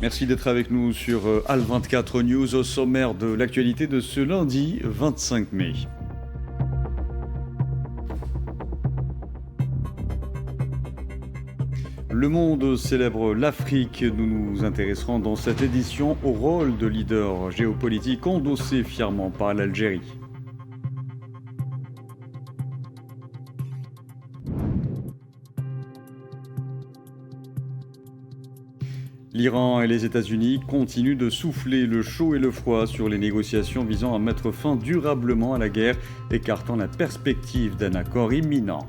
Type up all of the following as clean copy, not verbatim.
Merci d'être avec nous sur Al24 News au sommaire de l'actualité de ce lundi 25 mai. Le monde célèbre l'Afrique. Nous nous intéresserons dans cette édition au rôle de leader géopolitique endossé fièrement par l'Algérie. L'Iran et les États-Unis continuent de souffler le chaud et le froid sur les négociations visant à mettre fin durablement à la guerre, écartant la perspective d'un accord imminent.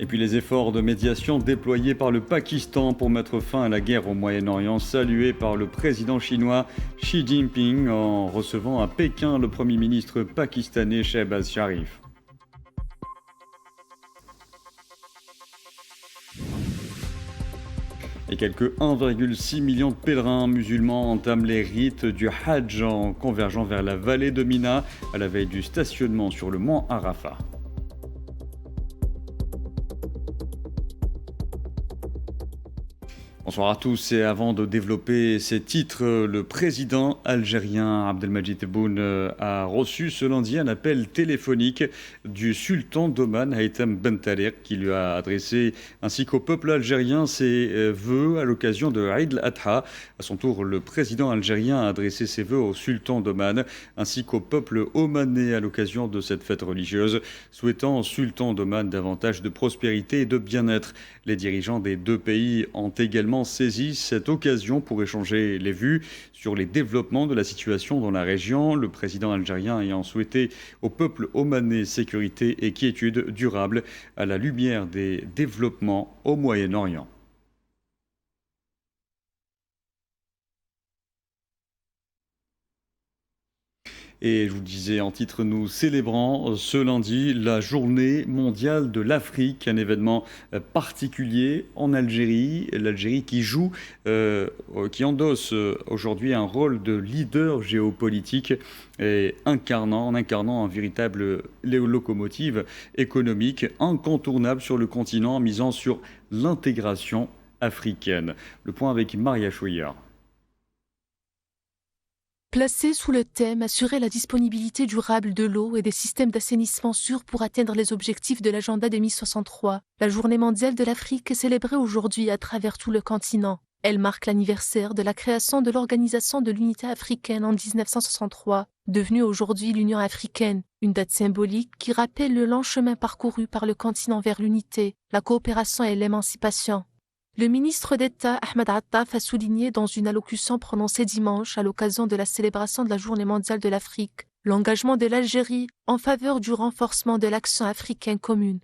Et puis les efforts de médiation déployés par le Pakistan pour mettre fin à la guerre au Moyen-Orient, salués par le président chinois Xi Jinping en recevant à Pékin le Premier ministre pakistanais Shehbaz Sharif. Et quelques 1,6 million de pèlerins musulmans entament les rites du Hajj en convergeant vers la vallée de Mina à la veille du stationnement sur le mont Arafat. Bonsoir à tous, et avant de développer ces titres, le président algérien Abdelmadjid Tebboune a reçu ce lundi un appel téléphonique du sultan d'Oman Haitham Ben Tareq qui lui a adressé ainsi qu'au peuple algérien ses vœux à l'occasion de Eid al-Adha. À son tour, le président algérien a adressé ses vœux au sultan d'Oman ainsi qu'au peuple omanais à l'occasion de cette fête religieuse, souhaitant au sultan d'Oman davantage de prospérité et de bien-être. Les dirigeants des deux pays ont également saisi cette occasion pour échanger les vues sur les développements de la situation dans la région, le président algérien ayant souhaité au peuple omanais sécurité et quiétude durable à la lumière des développements au Moyen-Orient. Et je vous le disais en titre, nous célébrons ce lundi la journée mondiale de l'Afrique, un événement particulier en Algérie. L'Algérie qui endosse aujourd'hui un rôle de leader géopolitique et en incarnant un véritable locomotive économique incontournable sur le continent en misant sur l'intégration africaine. Le point avec Maria Chouillard. Placé sous le thème « Assurer la disponibilité durable de l'eau et des systèmes d'assainissement sûrs pour atteindre les objectifs de l'agenda 2063 », la Journée mondiale de l'Afrique est célébrée aujourd'hui à travers tout le continent. Elle marque l'anniversaire de la création de l'Organisation de l'Unité africaine en 1963, devenue aujourd'hui l'Union africaine, une date symbolique qui rappelle le long chemin parcouru par le continent vers l'unité, la coopération et l'émancipation. Le ministre d'État Ahmed Attaf a souligné dans une allocution prononcée dimanche à l'occasion de la célébration de la Journée mondiale de l'Afrique l'engagement de l'Algérie en faveur du renforcement de l'action africaine commune.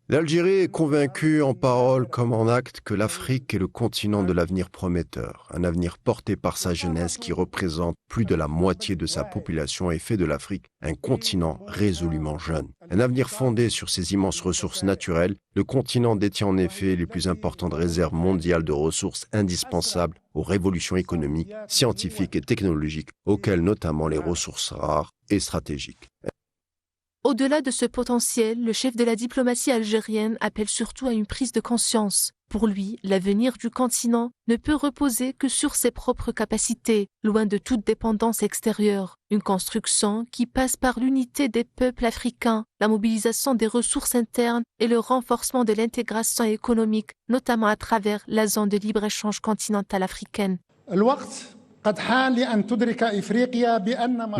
L'Algérie est convaincue en parole comme en acte que l'Afrique est le continent de l'avenir prometteur, un avenir porté par sa jeunesse qui représente plus de la moitié de sa population et fait de l'Afrique un continent résolument jeune. Un avenir fondé sur ses immenses ressources naturelles, le continent détient en effet les plus importantes réserves mondiales de ressources indispensables aux révolutions économiques, scientifiques et technologiques, auxquelles notamment les ressources rares et stratégiques. Au-delà de ce potentiel, le chef de la diplomatie algérienne appelle surtout à une prise de conscience. Pour lui, l'avenir du continent ne peut reposer que sur ses propres capacités, loin de toute dépendance extérieure. Une construction qui passe par l'unité des peuples africains, la mobilisation des ressources internes et le renforcement de l'intégration économique, notamment à travers la zone de libre-échange continentale africaine. Le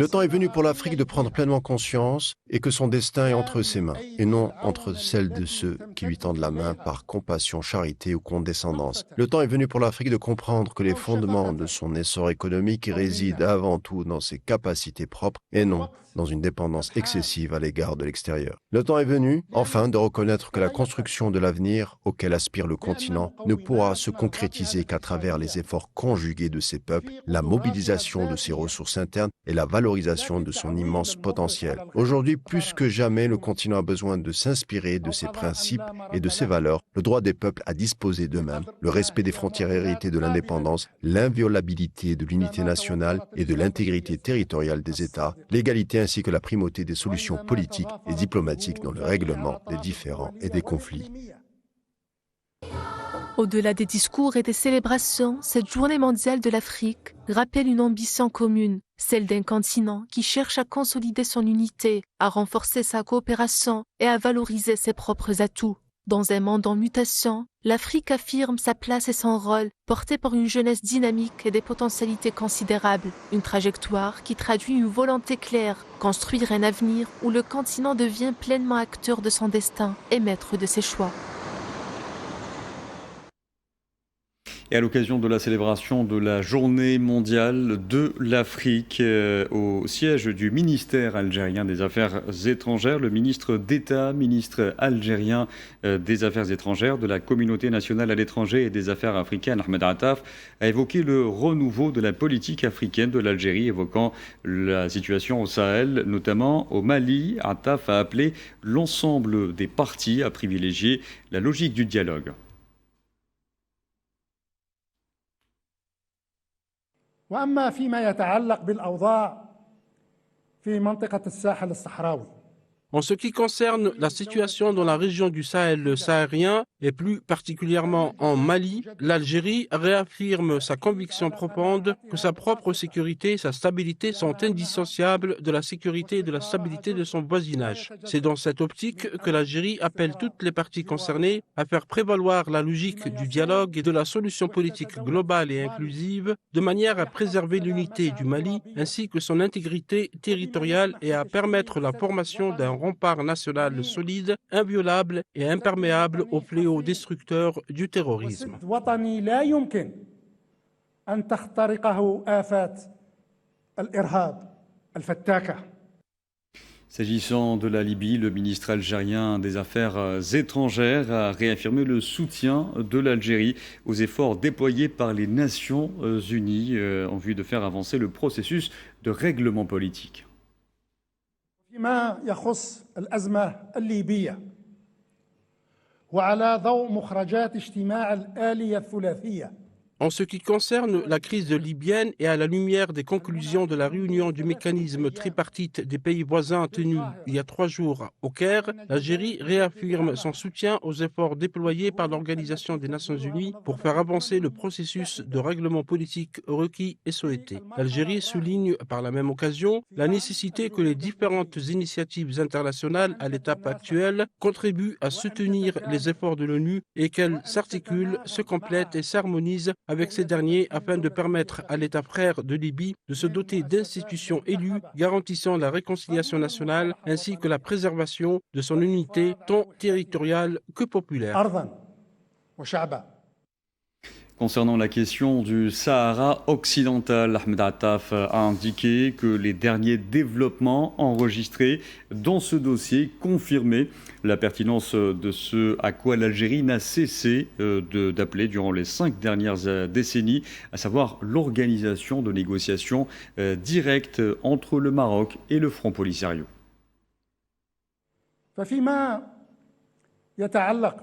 temps est venu pour l'Afrique de prendre pleinement conscience et que son destin est entre ses mains, et non entre celles de ceux qui lui tendent la main par compassion, charité ou condescendance. Le temps est venu pour l'Afrique de comprendre que les fondements de son essor économique résident avant tout dans ses capacités propres et non dans une dépendance excessive à l'égard de l'extérieur. Le temps est venu, enfin, de reconnaître que la construction de l'avenir auquel aspire le continent ne pourra se concrétiser qu'à travers les efforts conjugués de ses peuples, la mobilisation de ses ressources internes et la valorisation de son immense potentiel. Aujourd'hui, plus que jamais, le continent a besoin de s'inspirer de ses principes et de ses valeurs, le droit des peuples à disposer d'eux-mêmes, le respect des frontières héritées de l'indépendance, l'inviolabilité de l'unité nationale et de l'intégrité territoriale des États, l'égalité ainsi que la primauté des solutions politiques et diplomatiques dans le règlement des différends et des conflits. Au-delà des discours et des célébrations, cette journée mondiale de l'Afrique rappelle une ambition commune, celle d'un continent qui cherche à consolider son unité, à renforcer sa coopération et à valoriser ses propres atouts. Dans un monde en mutation, l'Afrique affirme sa place et son rôle, porté par une jeunesse dynamique et des potentialités considérables. Une trajectoire qui traduit une volonté claire, construire un avenir où le continent devient pleinement acteur de son destin et maître de ses choix. Et à l'occasion de la célébration de la Journée mondiale de l'Afrique, au siège du ministère algérien des Affaires étrangères, le ministre d'État, ministre algérien des Affaires étrangères, de la communauté nationale à l'étranger et des Affaires africaines, Ahmed Attaf, a évoqué le renouveau de la politique africaine de l'Algérie, évoquant la situation au Sahel, notamment au Mali. Attaf a appelé l'ensemble des parties à privilégier la logique du dialogue. وأما فيما يتعلق بالأوضاع في منطقة الساحل الصحراوي. En ce qui concerne la situation dans la région du Sahel sahérien et plus particulièrement en Mali, l'Algérie réaffirme sa conviction profonde que sa propre sécurité et sa stabilité sont indissociables de la sécurité et de la stabilité de son voisinage. C'est dans cette optique que l'Algérie appelle toutes les parties concernées à faire prévaloir la logique du dialogue et de la solution politique globale et inclusive de manière à préserver l'unité du Mali ainsi que son intégrité territoriale et à permettre la formation d'un rempart national solide, inviolable et imperméable aux fléaux destructeurs du terrorisme. S'agissant de la Libye, le ministre algérien des Affaires étrangères a réaffirmé le soutien de l'Algérie aux efforts déployés par les Nations Unies en vue de faire avancer le processus de règlement politique. فيما يخص الأزمة الليبية وعلى ضوء مخرجات اجتماع الآلية الثلاثية. En ce qui concerne la crise libyenne et à la lumière des conclusions de la réunion du mécanisme tripartite des pays voisins tenue il y a 3 jours au Caire, l'Algérie réaffirme son soutien aux efforts déployés par l'Organisation des Nations Unies pour faire avancer le processus de règlement politique requis et souhaité. L'Algérie souligne par la même occasion la nécessité que les différentes initiatives internationales à l'étape actuelle contribuent à soutenir les efforts de l'ONU et qu'elles s'articulent, se complètent et s'harmonisent avec ces derniers afin de permettre à l'État frère de Libye de se doter d'institutions élues garantissant la réconciliation nationale ainsi que la préservation de son unité tant territoriale que populaire. Concernant la question du Sahara occidental, Ahmed Attaf a indiqué que les derniers développements enregistrés dans ce dossier confirmaient la pertinence de ce à quoi l'Algérie n'a cessé d'appeler durant les 5 dernières décennies, à savoir l'organisation de négociations directes entre le Maroc et le Front Polisario. ففيما يتعلق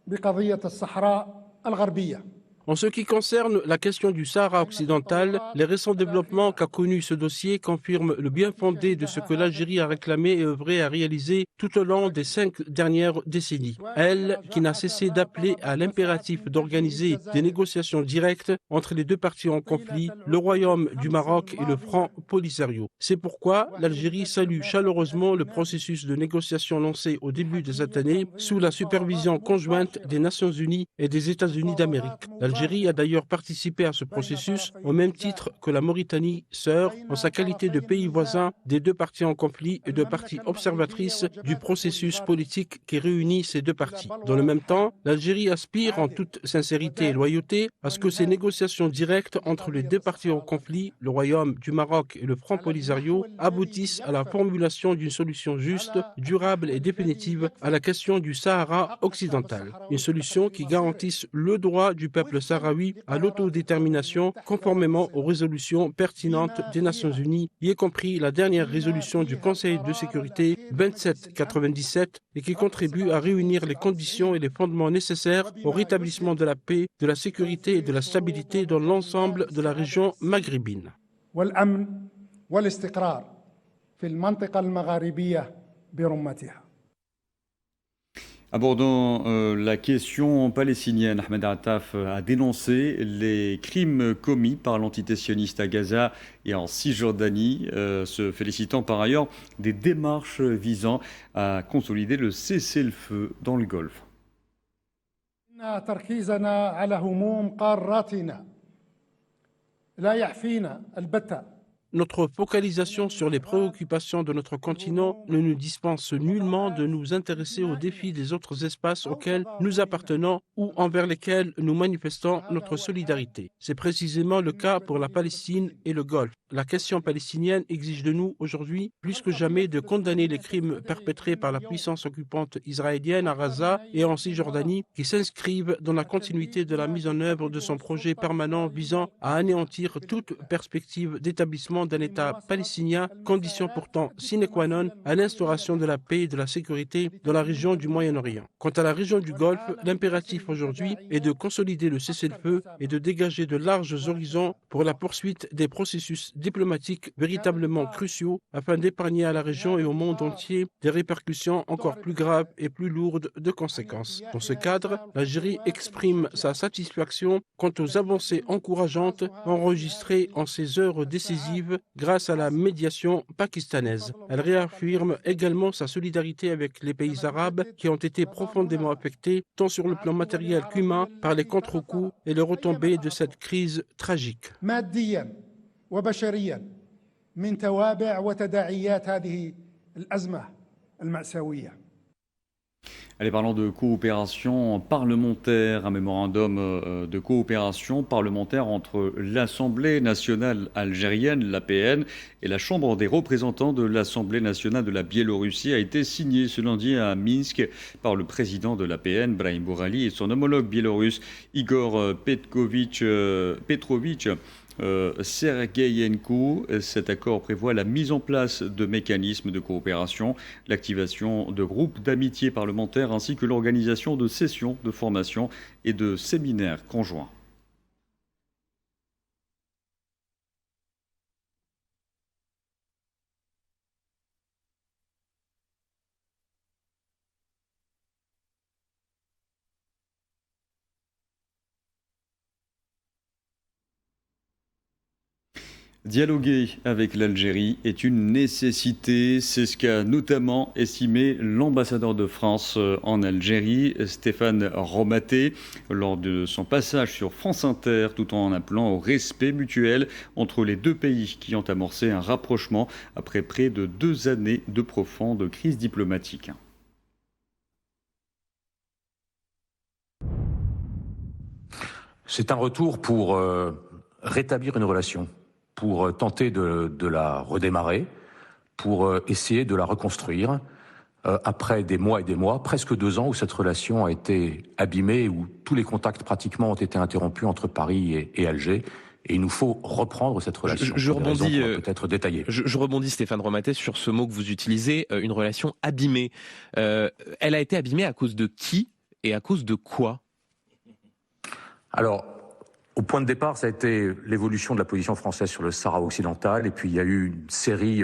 بقضية الصحراء الغربية. En ce qui concerne la question du Sahara occidental, les récents développements qu'a connu ce dossier confirment le bien fondé de ce que l'Algérie a réclamé et œuvré à réaliser tout au long des 5 dernières décennies. Elle, qui n'a cessé d'appeler à l'impératif d'organiser des négociations directes entre les 2 parties en conflit, le Royaume du Maroc et le Front Polisario. C'est pourquoi l'Algérie salue chaleureusement le processus de négociation lancé au début de cette année sous la supervision conjointe des Nations Unies et des États-Unis d'Amérique. L'Algérie a d'ailleurs participé à ce processus au même titre que la Mauritanie, sœur, en sa qualité de pays voisin des 2 parties en conflit et de partie observatrice du processus politique qui réunit ces 2 parties. Dans le même temps, l'Algérie aspire en toute sincérité et loyauté à ce que ces négociations directes entre les 2 parties en conflit, le Royaume du Maroc et le Front Polisario, aboutissent à la formulation d'une solution juste, durable et définitive à la question du Sahara occidental. Une solution qui garantisse le droit du peuple peuple sahraoui à l'autodétermination conformément aux résolutions pertinentes des Nations Unies, y compris la dernière résolution du Conseil de sécurité 2797 et qui contribue à réunir les conditions et les fondements nécessaires au rétablissement de la paix, de la sécurité et de la stabilité dans l'ensemble de la région maghrébine. والأمن والاستقرار في المنطقة المغاربية برمتها. Abordant la question palestinienne, Ahmed Attaf a dénoncé les crimes commis par l'entité sioniste à Gaza et en Cisjordanie, se félicitant par ailleurs des démarches visant à consolider le cessez-le-feu dans le Golfe. تركيزنا على هموم قارتنا لا يحفينا البتة. Notre focalisation sur les préoccupations de notre continent ne nous dispense nullement de nous intéresser aux défis des autres espaces auxquels nous appartenons ou envers lesquels nous manifestons notre solidarité. C'est précisément le cas pour la Palestine et le Golfe. La question palestinienne exige de nous aujourd'hui plus que jamais de condamner les crimes perpétrés par la puissance occupante israélienne à Gaza et en Cisjordanie qui s'inscrivent dans la continuité de la mise en œuvre de son projet permanent visant à anéantir toute perspective d'établissement d'un État palestinien, condition pourtant sine qua non à l'instauration de la paix et de la sécurité dans la région du Moyen-Orient. Quant à la région du Golfe, l'impératif aujourd'hui est de consolider le cessez-le-feu et de dégager de larges horizons pour la poursuite des processus diplomatiques véritablement cruciaux afin d'épargner à la région et au monde entier des répercussions encore plus graves et plus lourdes de conséquences. Dans ce cadre, l'Algérie exprime sa satisfaction quant aux avancées encourageantes enregistrées en ces heures décisives grâce à la médiation pakistanaise. Elle réaffirme également sa solidarité avec les pays arabes qui ont été profondément affectés tant sur le plan matériel qu'humain par les contre-coups et les retombées de cette crise tragique. وبشريا من توابع وتداعيات هذه الأزمة المأساوية. Allez, parlons de coopération parlementaire, un mémorandum de coopération parlementaire entre l'Assemblée nationale algérienne, l'APN, et la Chambre des représentants de l'Assemblée nationale de la Biélorussie a été signé ce lundi à Minsk par le président de l'APN, Brahim Bourali, et son homologue biélorusse, Igor Petrovitch Sergeyenko. Cet accord prévoit la mise en place de mécanismes de coopération, l'activation de groupes d'amitié parlementaire ainsi que l'organisation de sessions de formation et de séminaires conjoints. Dialoguer avec l'Algérie est une nécessité, c'est ce qu'a notamment estimé l'ambassadeur de France en Algérie, Stéphane Romaté, lors de son passage sur France Inter, tout en appelant au respect mutuel entre les deux pays qui ont amorcé un rapprochement après près de 2 années de profonde crise diplomatique. C'est un retour pour rétablir une relation, pour tenter de la redémarrer, pour essayer de la reconstruire, après des mois et des mois, presque 2 ans où cette relation a été abîmée, où tous les contacts pratiquement ont été interrompus entre Paris et Alger. Et il nous faut reprendre cette relation. Je rebondis, peut-être détaillée. Je rebondis, Stéphane Romaté, sur ce mot que vous utilisez, une relation abîmée. Elle a été abîmée à cause de qui et à cause de quoi ? Alors, au point de départ, ça a été l'évolution de la position française sur le Sahara occidental, et puis il y a eu une série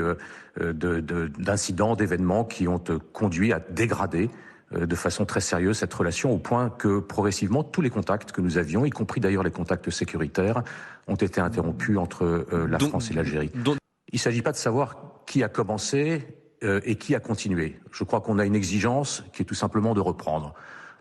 d'incidents, d'événements qui ont conduit à dégrader de façon très sérieuse cette relation, au point que progressivement tous les contacts que nous avions, y compris d'ailleurs les contacts sécuritaires, ont été interrompus entre la France et l'Algérie. Il ne s'agit pas de savoir qui a commencé et qui a continué. Je crois qu'on a une exigence qui est tout simplement de reprendre.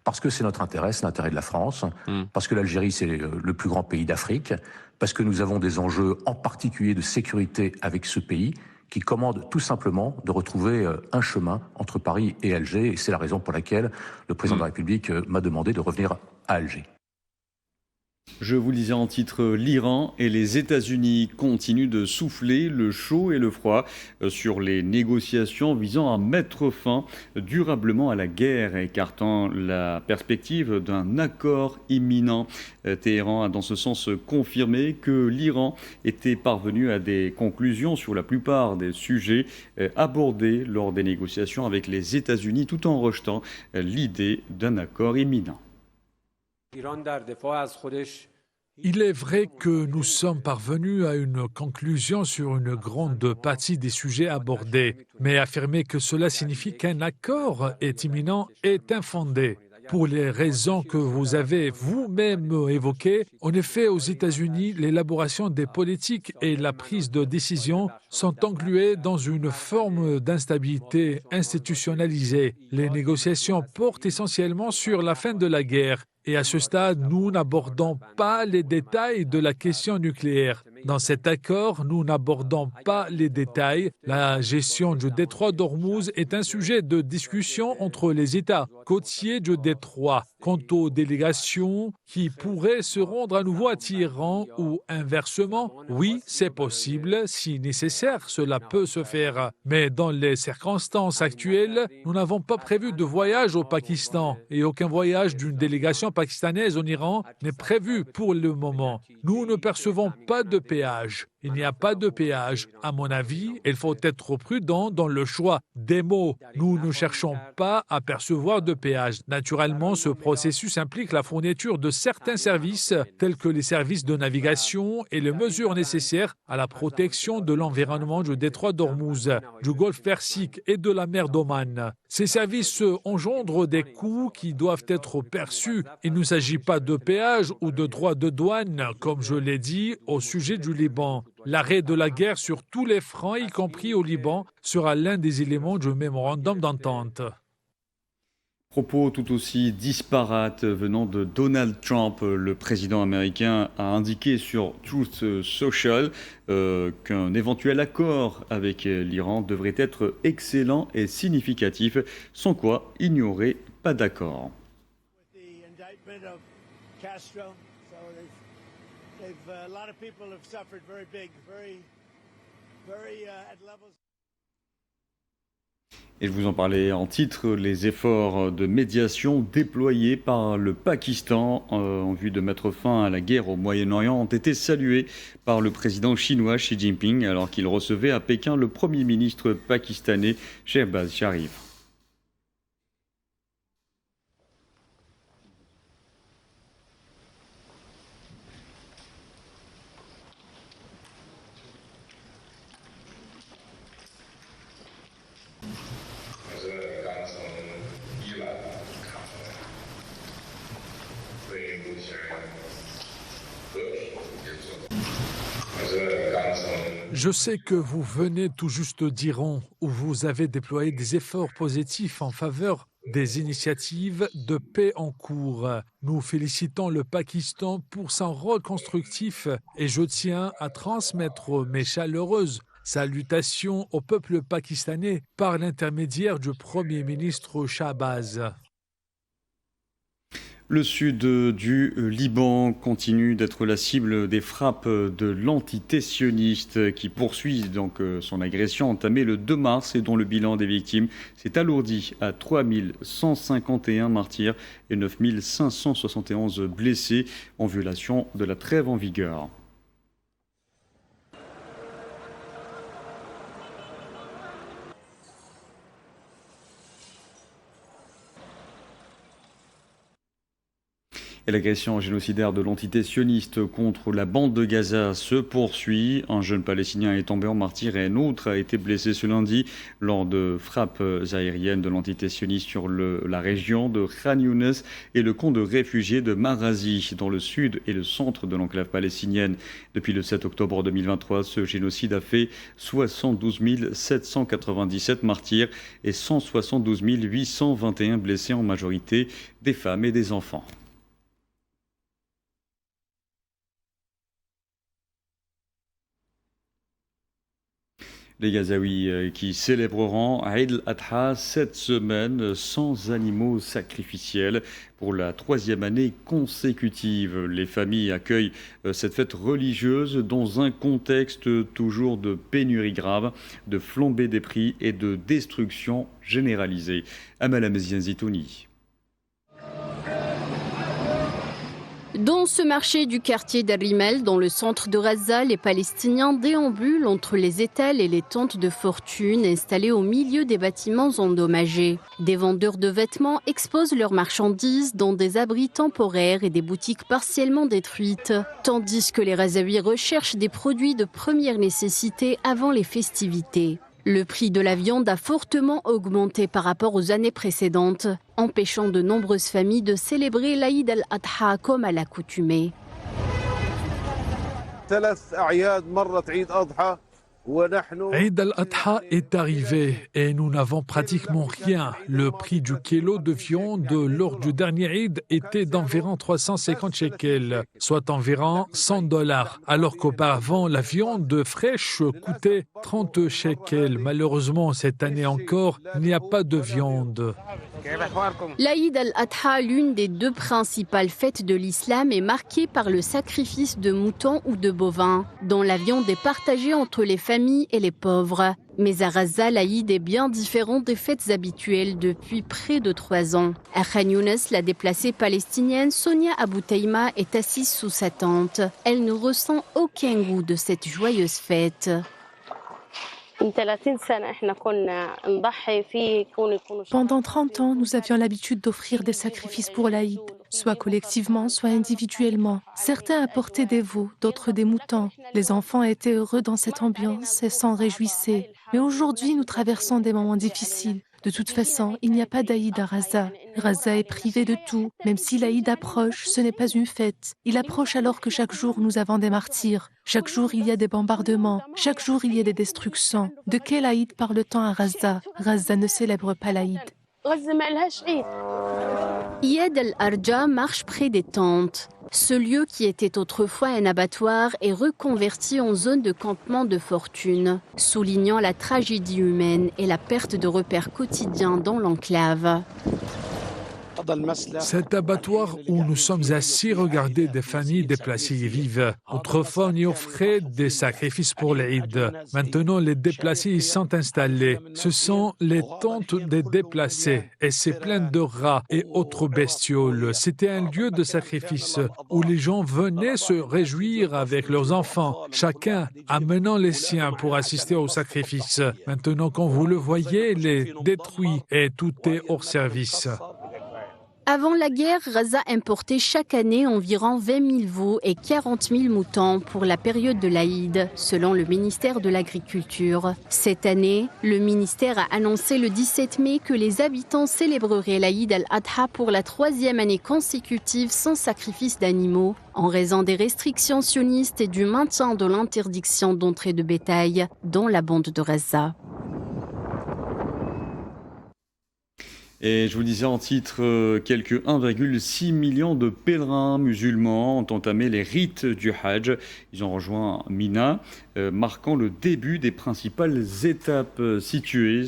Parce que c'est notre intérêt, c'est l'intérêt de la France, parce que l'Algérie c'est le plus grand pays d'Afrique, parce que nous avons des enjeux en particulier de sécurité avec ce pays qui commande tout simplement de retrouver un chemin entre Paris et Alger, et c'est la raison pour laquelle le président de la République m'a demandé de revenir à Alger. Je vous le disais en titre, l'Iran et les États-Unis continuent de souffler le chaud et le froid sur les négociations visant à mettre fin durablement à la guerre, écartant la perspective d'un accord imminent. Téhéran a dans ce sens confirmé que l'Iran était parvenu à des conclusions sur la plupart des sujets abordés lors des négociations avec les États-Unis, tout en rejetant l'idée d'un accord imminent. Il est vrai que nous sommes parvenus à une conclusion sur une grande partie des sujets abordés, mais affirmer que cela signifie qu'un accord est imminent est infondé. Pour les raisons que vous avez vous-même évoquées, en effet, aux États-Unis, l'élaboration des politiques et la prise de décision sont engluées dans une forme d'instabilité institutionnalisée. Les négociations portent essentiellement sur la fin de la guerre. Et à ce stade, nous n'abordons pas les détails de la question nucléaire. Dans cet accord, nous n'abordons pas les détails. La gestion du détroit d'Ormuz est un sujet de discussion entre les États côtiers du détroit. Quant aux délégations qui pourraient se rendre à nouveau à Téhéran ou inversement, oui, c'est possible. Si nécessaire, cela peut se faire. Mais dans les circonstances actuelles, nous n'avons pas prévu de voyage au Pakistan et aucun voyage d'une délégation pakistanaise en Iran n'est prévu pour le moment. Nous ne percevons pas de péage. Il n'y a pas de péage. À mon avis, il faut être prudent dans le choix des mots. Nous ne cherchons pas à percevoir de péage. Naturellement, ce processus implique la fourniture de certains services, tels que les services de navigation et les mesures nécessaires à la protection de l'environnement du détroit d'Ormuz, du golfe Persique et de la mer d'Oman. Ces services engendrent des coûts qui doivent être perçus. Il ne s'agit pas de péage ou de droits de douane, comme je l'ai dit, au sujet du Liban. L'arrêt de la guerre sur tous les fronts, y compris au Liban, sera l'un des éléments du mémorandum d'entente. Propos tout aussi disparates venant de Donald Trump. Le président américain a indiqué sur Truth Social qu'un éventuel accord avec l'Iran devrait être excellent et significatif, sans quoi il n'y aurait pas d'accord. Et je vous en parlais en titre, les efforts de médiation déployés par le Pakistan en vue de mettre fin à la guerre au Moyen-Orient ont été salués par le président chinois Xi Jinping alors qu'il recevait à Pékin le Premier ministre pakistanais Shehbaz Sharif. Je sais que vous venez tout juste d'Iran, où vous avez déployé des efforts positifs en faveur des initiatives de paix en cours. Nous félicitons le Pakistan pour son rôle constructif et je tiens à transmettre mes chaleureuses salutations au peuple pakistanais par l'intermédiaire du Premier ministre Shahbaz. Le sud du Liban continue d'être la cible des frappes de l'entité sioniste qui poursuit donc son agression entamée le 2 mars et dont le bilan des victimes s'est alourdi à 3151 martyrs et 9571 blessés en violation de la trêve en vigueur. Et l'agression génocidaire de l'entité sioniste contre la bande de Gaza se poursuit. Un jeune Palestinien est tombé en martyr et un autre a été blessé ce lundi lors de frappes aériennes de l'entité sioniste sur la région de Khan Younes et le camp de réfugiés de Marazi dans le sud et le centre de l'enclave palestinienne. Depuis le 7 octobre 2023, ce génocide a fait 72 797 martyrs et 172 821 blessés, en majorité des femmes et des enfants. Les Gazaouis qui célébreront Eid al-Adha cette semaine sans animaux sacrificiels pour la 3e année consécutive. Les familles accueillent cette fête religieuse dans un contexte toujours de pénurie grave, de flambée des prix et de destruction généralisée. Amal Amezian Zitouni. Dans ce marché du quartier d'Al-Rimel, dans le centre de Gaza, les Palestiniens déambulent entre les étals et les tentes de fortune installées au milieu des bâtiments endommagés. Des vendeurs de vêtements exposent leurs marchandises dans des abris temporaires et des boutiques partiellement détruites, tandis que les Gazaouis recherchent des produits de première nécessité avant les festivités. Le prix de la viande a fortement augmenté par rapport aux années précédentes, empêchant de nombreuses familles de célébrer l'Aïd al-Adha comme à l'accoutumée. Eid al-Adha est arrivé et nous n'avons pratiquement rien. Le prix du kilo de viande lors du dernier Eid était d'environ 350 shekels, soit environ $100, alors qu'auparavant la viande fraîche coûtait 30 shekels. Malheureusement, cette année encore, il n'y a pas de viande. L'Aïd al-Adha, l'une des 2 principales fêtes de l'islam, est marquée par le sacrifice de moutons ou de bovins, dont la viande est partagée entre les familles et les pauvres. Mais à Gaza, l'Aïd est bien différent des fêtes habituelles depuis près de 3 ans. À Khan Younes, la déplacée palestinienne Sonia Aboutaïma est assise sous sa tente. Elle ne ressent aucun goût de cette joyeuse fête. Pendant 30 ans, nous avions l'habitude d'offrir des sacrifices pour l'Aïd, soit collectivement, soit individuellement. Certains apportaient des veaux, d'autres des moutons. Les enfants étaient heureux dans cette ambiance et s'en réjouissaient. Mais aujourd'hui, nous traversons des moments difficiles. De toute façon, il n'y a pas d'Aïd à Gaza. Gaza est privé de tout. Même si l'Aïd approche, ce n'est pas une fête. Il approche alors que chaque jour nous avons des martyrs. Chaque jour il y a des bombardements. Chaque jour il y a des destructions. De quel Aïd parle-t-on à Gaza? Gaza ne célèbre pas l'Aïd. Yed al-Arja marche près des tentes. Ce lieu qui était autrefois un abattoir est reconverti en zone de campement de fortune, soulignant la tragédie humaine et la perte de repères quotidiens dans l'enclave. Cet abattoir où nous sommes assis regarder des familles déplacées y vivent. Autrefois, on y offrait des sacrifices pour l'Aïd. Maintenant, les déplacés y sont installés. Ce sont les tentes des déplacés et c'est plein de rats et autres bestioles. C'était un lieu de sacrifice où les gens venaient se réjouir avec leurs enfants, chacun amenant les siens pour assister au sacrifice. Maintenant, quand vous le voyez, il est détruit et tout est hors service. Avant la guerre, Gaza importait chaque année environ 20 000 veaux et 40 000 moutons pour la période de l'Aïd, selon le ministère de l'Agriculture. Cette année, le ministère a annoncé le 17 mai que les habitants célébreraient l'Aïd al-Adha pour la 3e année consécutive sans sacrifice d'animaux, en raison des restrictions sionistes et du maintien de l'interdiction d'entrée de bétail dans la bande de Gaza. Et je vous disais en titre, quelques 1,6 million de pèlerins musulmans ont entamé les rites du Hajj. Ils ont rejoint Mina, marquant le début des principales étapes situées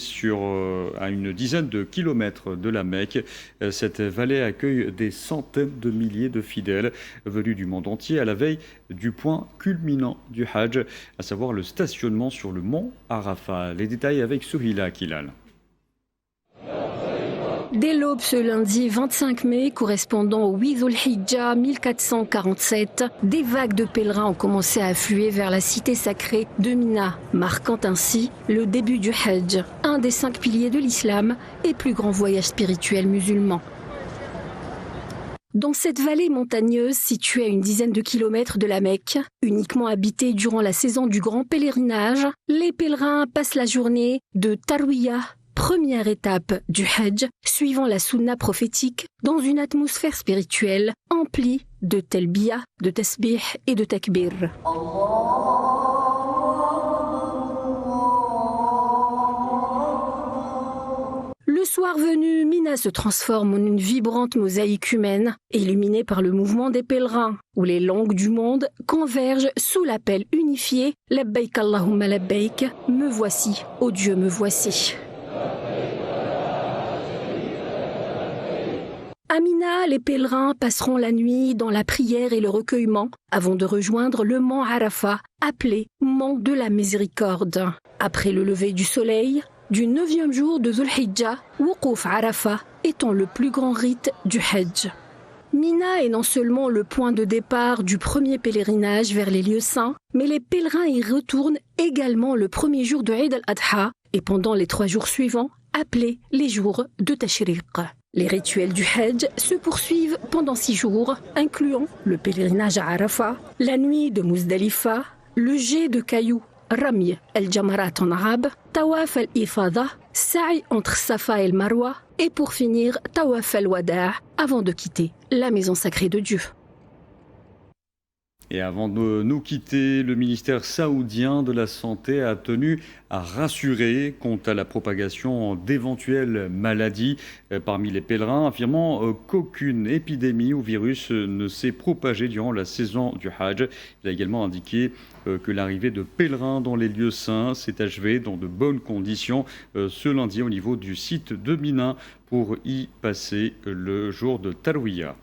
à une dizaine de kilomètres de la Mecque. Cette vallée accueille des centaines de milliers de fidèles venus du monde entier à la veille du point culminant du Hajj, à savoir le stationnement sur le mont Arafat. Les détails avec Souhila Kilal. Dès l'aube ce lundi 25 mai, correspondant au 8 Dhul-Hijjah 1447, des vagues de pèlerins ont commencé à affluer vers la cité sacrée de Mina, marquant ainsi le début du Hajj, un des 5 piliers de l'islam et plus grand voyage spirituel musulman. Dans cette vallée montagneuse située à une dizaine de kilomètres de la Mecque, uniquement habitée durant la saison du grand pèlerinage, les pèlerins passent la journée de Tarwiyah, première étape du Hajj, suivant la sunna prophétique, dans une atmosphère spirituelle emplie de talbiya, de tasbih et de takbir. Le soir venu, Mina Mina se transforme en une vibrante mosaïque humaine, illuminée par le mouvement des pèlerins, où les langues du monde convergent sous l'appel unifié « Labbaik Allahumma labbaik »« Me voici, ô Dieu, me voici ». À Mina, les pèlerins passeront la nuit dans la prière et le recueillement avant de rejoindre le mont Arafat, appelé mont de la miséricorde. Après le lever du soleil, du 9e jour de Dhul Hijjah, Wuquf Arafat étant le plus grand rite du Hajj. Mina est non seulement le point de départ du premier pèlerinage vers les lieux saints, mais les pèlerins y retournent également le premier jour de Eid al-Adha et pendant les 3 jours suivants, appelés les jours de Tashriq. Les rituels du Hajj se poursuivent pendant 6 jours, incluant le pèlerinage à Arafat, la nuit de Muzdalifa, le jet de cailloux, Rami el-Jamarat en arabe, Tawaf al-Ifada, Sa'i entre Safa et le Marwa, et pour finir, Tawaf al-Wada' avant de quitter la maison sacrée de Dieu. Et avant de nous quitter, le ministère saoudien de la Santé a tenu à rassurer quant à la propagation d'éventuelles maladies parmi les pèlerins, affirmant qu'aucune épidémie ou virus ne s'est propagée durant la saison du Hajj. Il a également indiqué que l'arrivée de pèlerins dans les lieux saints s'est achevée dans de bonnes conditions ce lundi au niveau du site de Mina pour y passer le jour de Tarwiyah.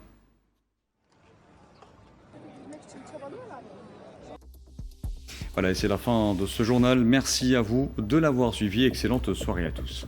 Voilà, et c'est la fin de ce journal. Merci à vous de l'avoir suivi. Excellente soirée à tous.